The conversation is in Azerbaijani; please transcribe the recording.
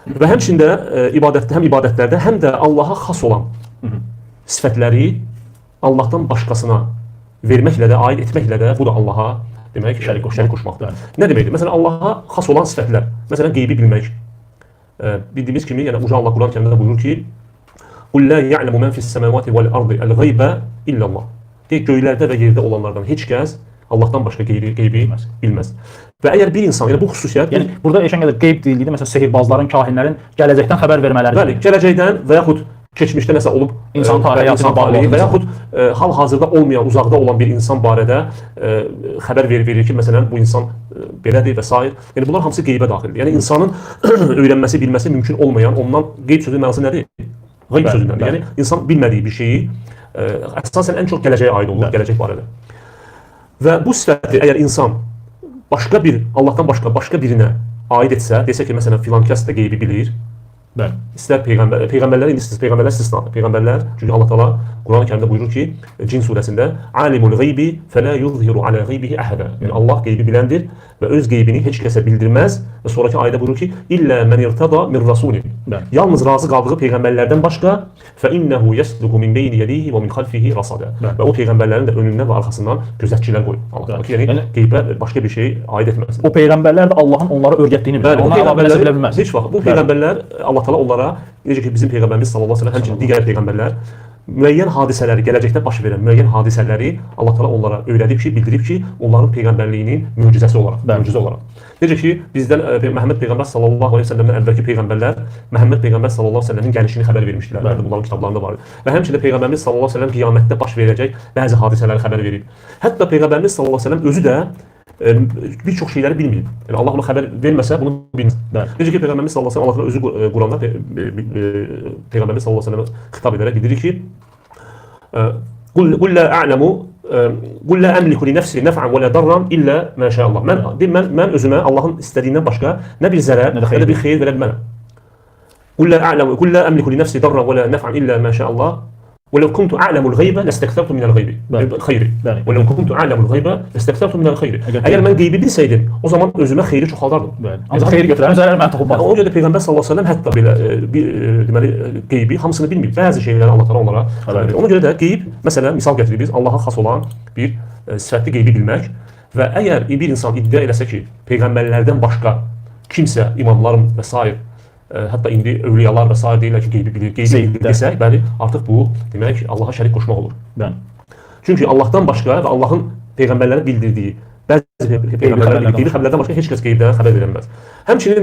Və həmçində həm ibadətlərdə, həm də Allaha xas olan sifətləri Allahdan başqasına verməklə də, aid etməklə də bu da Allaha demək şərik qoşmaqdır. Nə deməkdir? Məsələn, Allaha xas olan sifətlər, məsələn, qeybi bilmək. Bildiyimiz kimi, yəni Uca Allah Quran-Kərimdə buyurur ki: "Qul la ya'lamu men fi's-semawati vel-ardi el-ghayba illallah." Deyək, göylərdə və yerdə olanlardan heç kəs Allahdan başqa qeybi bilməz. Və əgər bir insan, yəni bu xüsusiyyət, yəni burada eşən qədər qeyb deyildi, məsələn, sehirbazların, kahinlərin gələcəkdən xəbər vermələri. Bəli, gələcəkdən və yaxud keçmişdə nəsə olub insan həyatına bağlı və yaxud hal-hazırda olmayan, uzaqda olan bir insan barədə xəbər verir ki, məsələn, bu insan belədir və s. Yəni bunlar hamısı qeybə daxildir. Yəni insanın öyrənməsi, bilməsi mümkün olmayan, ondan qeyb sözünün mənası nədir? Qeyb sözündən. Yəni insan bilmədiyi bir şeyi əsasən ən çox gələcəyə aid olur, gələcək barədə. Və bu sifəti əgər insan Allahdan başqa birinə aid etsə, desə ki, məsələn, filan kəs də qeybi bilir, İstər peyğəmbərlər, indi peyğəmbərlər istisnadır. Peyğəmbərlər, çünki Allah Teala Quran-Kərimdə buyurur ki, Cin surəsində: "Alimul geybi fələ yuzhiru alə geybihi əhədə." Yəni Allah qeybi biləndir və öz qeybini heç kəsə bildirməz və sonraki ayədə buyurur ki: "İllə men irtada min rasulin." Yalnız razı qaldığı peyğəmbərlərdən başqa "Fəinnehu yasluku min beyni yadihi və min xalfihi rasada." Və o peyğəmbərlərin də önündən və arxasından gözətçilər qoyur. Allah yəni qeybə başqa bir şey aid etməz. O peyğəmbərlər də Allahın onlara öyrətdiyini bilir. Onlar əlavə bilə bilməz. Heç vaxt bu peyğəmbərlər Allah Teala onlara, necə ki bizim peyğəmbərimiz sallallahu əleyhi və səlləm, həmçinin digər peyğəmbərlər müəyyən hadisələri, gələcəkdə baş verən müəyyən hadisələri Allah Teala onlara öyrədib ki, bildirib ki, onların peyğəmbərliyinin möcüzəsi olaraq, möcüzə olaraq. Necə ki bizdən Məhəmməd peyğəmbər sallallahu əleyhi və səlləmdən əvvəlki peyğəmbərlər Məhəmməd peyğəmbər sallallahu əleyhi və səlləmin gəlişini xəbər vermişdilər. Bunların kitablarında var. Və həmçinin peyğəmbərimiz sallallahu əleyhi və səlləm qiyamətdə baş verəcək bəzi hadisələri xəbər verib. Hətta peyğəmbərimiz sallallahu əleyhi və səlləm özü də bir çox şeyləri bilməyib. Yəni Allah ona xəbər verməsə bunu bilməz. Necə ki peyğəmbərimiz sallallahu əleyhi və səlləm Allah özü Quranda peyğəmbərimiz sallallahu əleyhi və səlləmə xitab edərək bildirir ki: "Qul la a'lamu qul la amliku li nafsi naf'an və la darran illa ma sha Allah." Mən özümə Allahın istədiyindən başqa nə bir zərər, nə də bir xeyir verə bilmərəm. "Qul la amliku li nafsi darran və la naf'an illa ma sha Allah." وَلَوْ كُنْتُ أَعْلَمُ الْغَيْبَ لَاسْتَكْثَرْتُ مِنَ الْخَيْرِ وَلَوْ كُنْتُ أَعْلَمُ الْغَيْبَ لَاسْتَكْثَرْتُ مِنَ الْخَيْرِ Əgər mən qeybi bilsəydim, o zaman özümə xeyri çoxaldardım. Ancaq xeyri götürən zərər mənə toxunmaz. Ona görə də Peyğəmbər sallallahu əleyhi və səlləm hətta belə deməli qeybi hamısını bilmir. Bəzi şeyləri Allah Teala onlara xəbər verir. Ona görə də qeyb, məsələn, misal gətirir biz Allaha xas olan bir sifətli qeybi bilmək və əgər bir insan iddia eləsə ki, peyğəmbərlərdən başqa kimsə, imamlarım və s. Hətta indi övliyalar və s. deyirlər ki, qeybi bilir desək, bəli, artıq bu demək Allaha şərik qoşmaq olur. Çünki Allahdan başqa və Allahın peyğəmbərlərə bildirdiyi bəzi peyğəmbərlərə qeybi xəbərlərdən başqa heç kəs qeybdən xəbər verə bilməz. Həmçinin